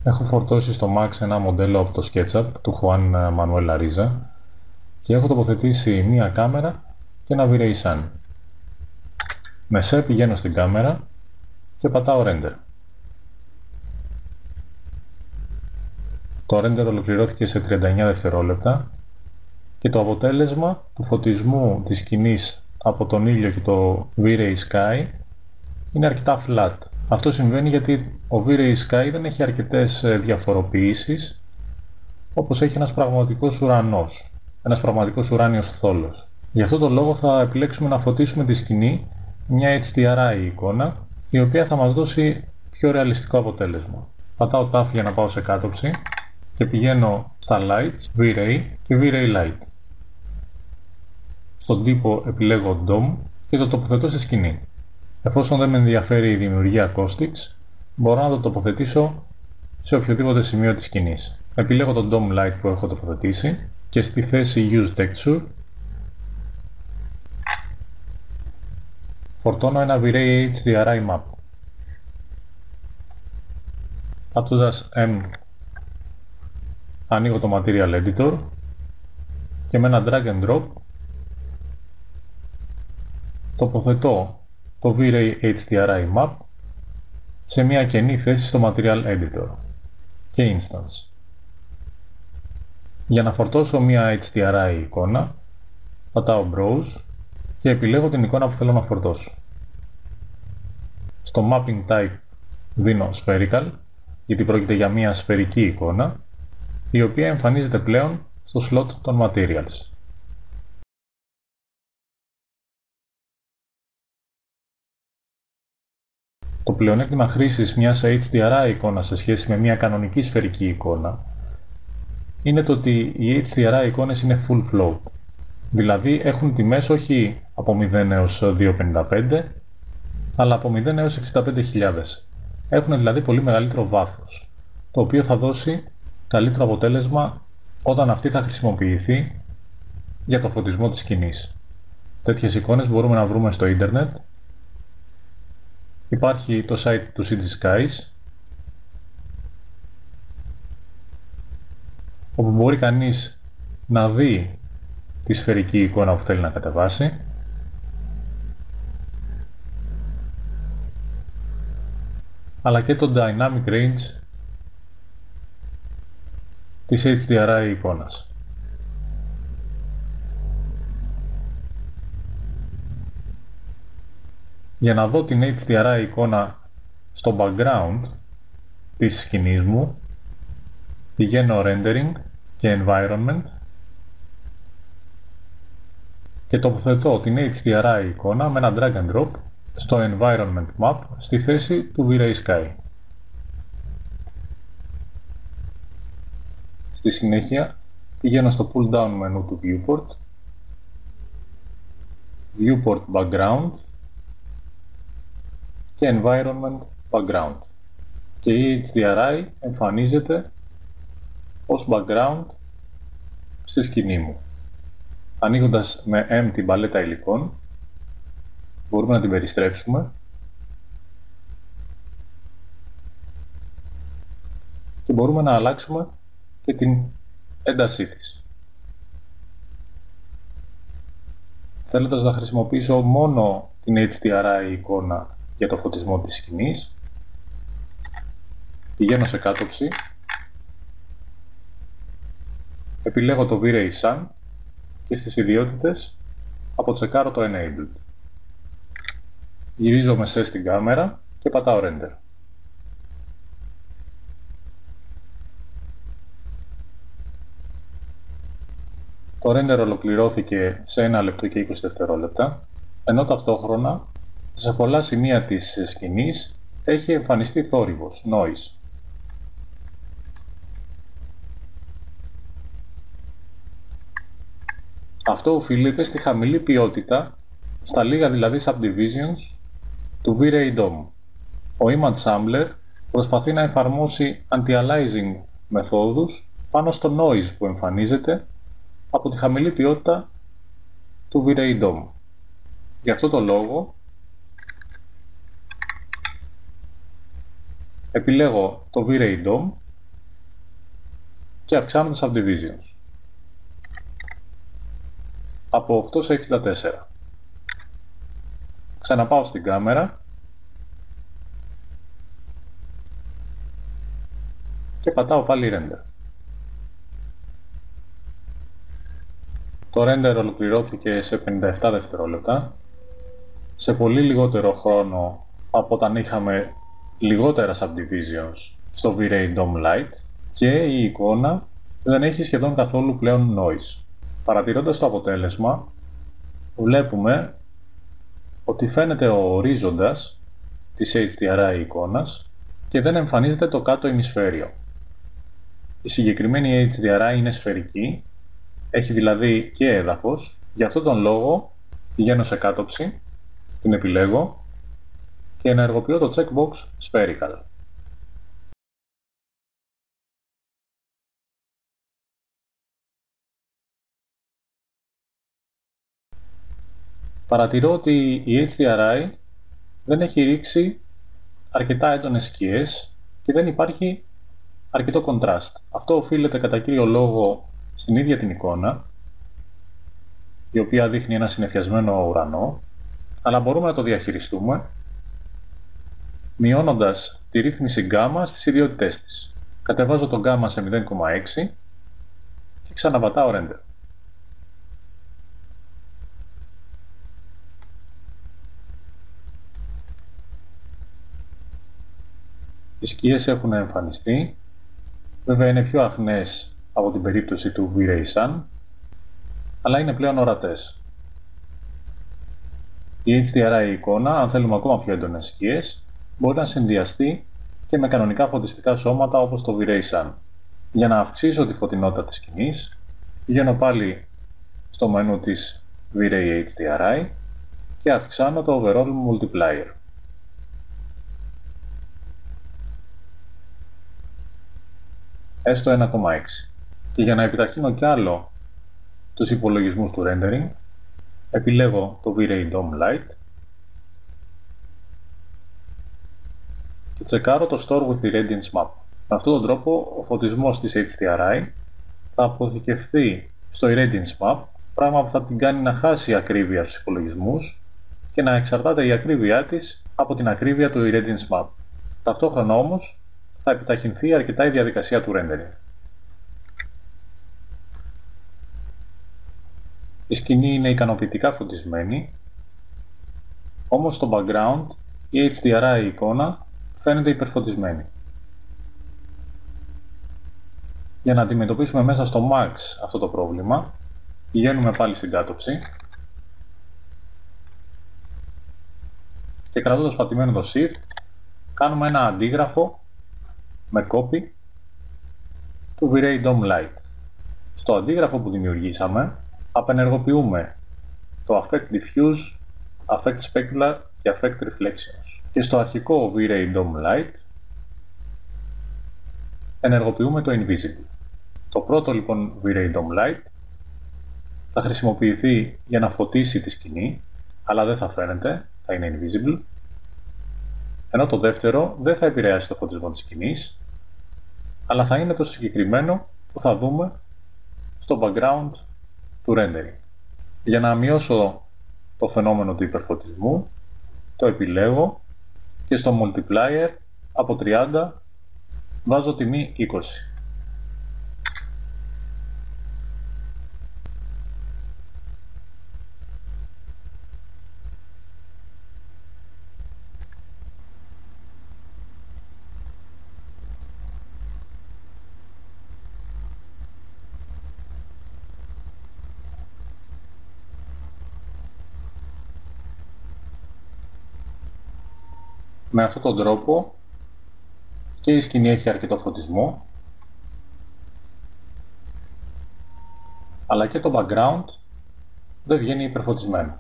Έχω φορτώσει στο Max ένα μοντέλο από το SketchUp του Juan Manuel Ariza και έχω τοποθετήσει μία κάμερα και ένα V-Ray Sun. Με σε πηγαίνω στην κάμερα και πατάω Render. Το Render ολοκληρώθηκε σε 39 δευτερόλεπτα και το αποτέλεσμα του φωτισμού της σκηνής από τον ήλιο και το V-Ray Sky είναι αρκετά flat. Αυτό συμβαίνει γιατί ο V-Ray Sky δεν έχει αρκετές διαφοροποιήσεις όπως έχει ένας πραγματικός ουρανός, ένας πραγματικός ουράνιος θόλος. Γι' αυτό το λόγο θα επιλέξουμε να φωτίσουμε τη σκηνή μια HDRI εικόνα, η οποία θα μας δώσει πιο ρεαλιστικό αποτέλεσμα. Πατάω Tab για να πάω σε κάτωψη και πηγαίνω στα Lights, V-Ray και V-Ray Light. Στον τύπο επιλέγω DOM και το τοποθετώ στη σκηνή. Εφόσον δεν με ενδιαφέρει η δημιουργία Caustics, μπορώ να το τοποθετήσω σε οποιοδήποτε σημείο της σκηνής. Επιλέγω το DOM Light που έχω τοποθετήσει και στη θέση Use Texture φορτώνω ένα V-Ray HDRI Map. Πατώντας M ανοίγω το Material Editor και με ένα Drag and Drop τοποθετώ το V-Ray HDRI Map σε μια κενή θέση στο Material Editor και Instance. Για να φορτώσω μια HDRI εικόνα, πατάω Browse και επιλέγω την εικόνα που θέλω να φορτώσω. Στο Mapping Type δίνω Spherical, γιατί πρόκειται για μια σφαιρική εικόνα, η οποία εμφανίζεται πλέον στο slot των Materials. Το πλεονέκτημα χρήσης μιας HDRI εικόνας σε σχέση με μια κανονική σφαιρική εικόνα είναι το ότι οι HDRI εικόνες είναι full float. Δηλαδή έχουν τιμές όχι από 0 έως 255, αλλά από 0 έως 65.000. Έχουν δηλαδή πολύ μεγαλύτερο βάθος, το οποίο θα δώσει καλύτερο αποτέλεσμα όταν αυτή θα χρησιμοποιηθεί για το φωτισμό της σκηνής. Τέτοιες εικόνες μπορούμε να βρούμε στο ίντερνετ. Υπάρχει το site του CG Skies, όπου μπορεί κανείς να δει τη σφαιρική εικόνα που θέλει να κατεβάσει αλλά και το Dynamic Range της HDRI εικόνας. Για να δω την HDRI εικόνα στο background της σκηνής μου, πηγαίνω Rendering και Environment και τοποθετώ την HDRI εικόνα με ένα Drag and Drop στο Environment Map στη θέση του V-Ray Sky. Στη συνέχεια πηγαίνω στο pull down μενού του Viewport, Viewport Background και Environment Background και η HDRI εμφανίζεται ως background στη σκηνή μου. Ανοίγοντας με M την παλέτα υλικών, μπορούμε να την περιστρέψουμε και μπορούμε να αλλάξουμε και την έντασή της. Θέλοντας να χρησιμοποιήσω μόνο την HDRI εικόνα για το φωτισμό της σκηνής, πηγαίνω σε κάτωψη, επιλέγω το V-Ray Sun και στις ιδιότητες αποτσεκάρω το Enabled. Γυρίζω με σε στην κάμερα και πατάω Render. Το Render ολοκληρώθηκε σε 1 λεπτό και 20 δευτερόλεπτα, ενώ ταυτόχρονα σε πολλά σημεία της σκηνής έχει εμφανιστεί θόρυβος, noise. Αυτό οφείλεται στη χαμηλή ποιότητα, στα λίγα δηλαδή subdivisions του V-Ray DOM. Ο Image Sampler προσπαθεί να εφαρμόσει anti-aliasing μεθόδους πάνω στο noise που εμφανίζεται από τη χαμηλή ποιότητα του V-Ray DOM. Γι' αυτό το λόγο επιλέγω το V-Ray DOM και αυξάνω τα subdivisions από 8 σε 64. Ξαναπάω στην κάμερα και πατάω πάλι render. Το render ολοκληρώθηκε σε 57 δευτερόλεπτα, σε πολύ λιγότερο χρόνο από όταν είχαμε λιγότερα subdivisions στο V-Ray DOM Lite, και η εικόνα δεν έχει σχεδόν καθόλου πλέον noise. Παρατηρώντας το αποτέλεσμα, βλέπουμε ότι φαίνεται ο ορίζοντας της HDRI εικόνας και δεν εμφανίζεται το κάτω ημισφαίριο. Η συγκεκριμένη HDRI είναι σφαιρική, έχει δηλαδή και έδαφος, γι' αυτόν τον λόγο πηγαίνω σε κάτωψη, την επιλέγω και ενεργοποιώ το checkbox Spherical. Παρατηρώ ότι η HDRI δεν έχει ρίξει αρκετά έντονες σκιές και δεν υπάρχει αρκετό contrast. Αυτό οφείλεται κατά κύριο λόγο στην ίδια την εικόνα, η οποία δείχνει ένα συννεφιασμένο ουρανό, αλλά μπορούμε να το διαχειριστούμε μειώνοντας τη ρύθμιση γκάμα στις ιδιότητές της. Κατεβάζω το γκάμα σε 0,6 και ξαναπατάω render. Οι σκιές έχουν εμφανιστεί, βέβαια είναι πιο αχνές από την περίπτωση του V-Ray Sun, αλλά είναι πλέον ορατές. Η HDRI εικόνα, αν θέλουμε ακόμα πιο έντονες σκιές, μπορεί να συνδυαστεί και με κανονικά φωτιστικά σώματα όπως το V-Ray Sun. Για να αυξήσω τη φωτεινότητα της σκηνής, πηγαίνω πάλι στο μενού της V-Ray HDRI και αυξάνω το Overall Multiplier. Έστω 1,6. Και για να επιταχύνω κι άλλο τους υπολογισμούς του rendering, επιλέγω το V-Ray DOM Lite και τσεκάρω το Store with Irradiance Map. Με αυτόν τον τρόπο ο φωτισμός της HDRI θα αποθηκευθεί στο Irradiance Map, πράγμα που θα την κάνει να χάσει ακρίβεια στους υπολογισμούς και να εξαρτάται η ακρίβειά της από την ακρίβεια του Irradiance Map. Ταυτόχρονα όμως θα επιταχυνθεί αρκετά η διαδικασία του rendering. Η σκηνή είναι ικανοποιητικά φωτισμένη, όμως στο background η HDRI εικόνα φαίνεται υπερφωτισμένη. Για να αντιμετωπίσουμε μέσα στο Max αυτό το πρόβλημα, πηγαίνουμε πάλι στην κάτωψη και κρατώντας πατημένο το Shift, κάνουμε ένα αντίγραφο με copy του V-Ray DOM Lite. Στο αντίγραφο που δημιουργήσαμε, απενεργοποιούμε το Affect Diffuse, Affect Specular και Affect Reflections. Και στο αρχικό V-Ray DOM Lite ενεργοποιούμε το Invisible. Το πρώτο λοιπόν V-Ray DOM Lite θα χρησιμοποιηθεί για να φωτίσει τη σκηνή, αλλά δεν θα φαίνεται, θα είναι Invisible, ενώ το δεύτερο δεν θα επηρεάσει το φωτισμό της σκηνής, αλλά θα είναι το συγκεκριμένο που θα δούμε στο background του rendering. Για να μειώσω το φαινόμενο του υπερφωτισμού, το επιλέγω και στο multiplier από 30 βάζω τιμή 20. Με αυτόν τον τρόπο και η σκηνή έχει αρκετό φωτισμό, αλλά και το background δεν βγαίνει υπερφωτισμένο.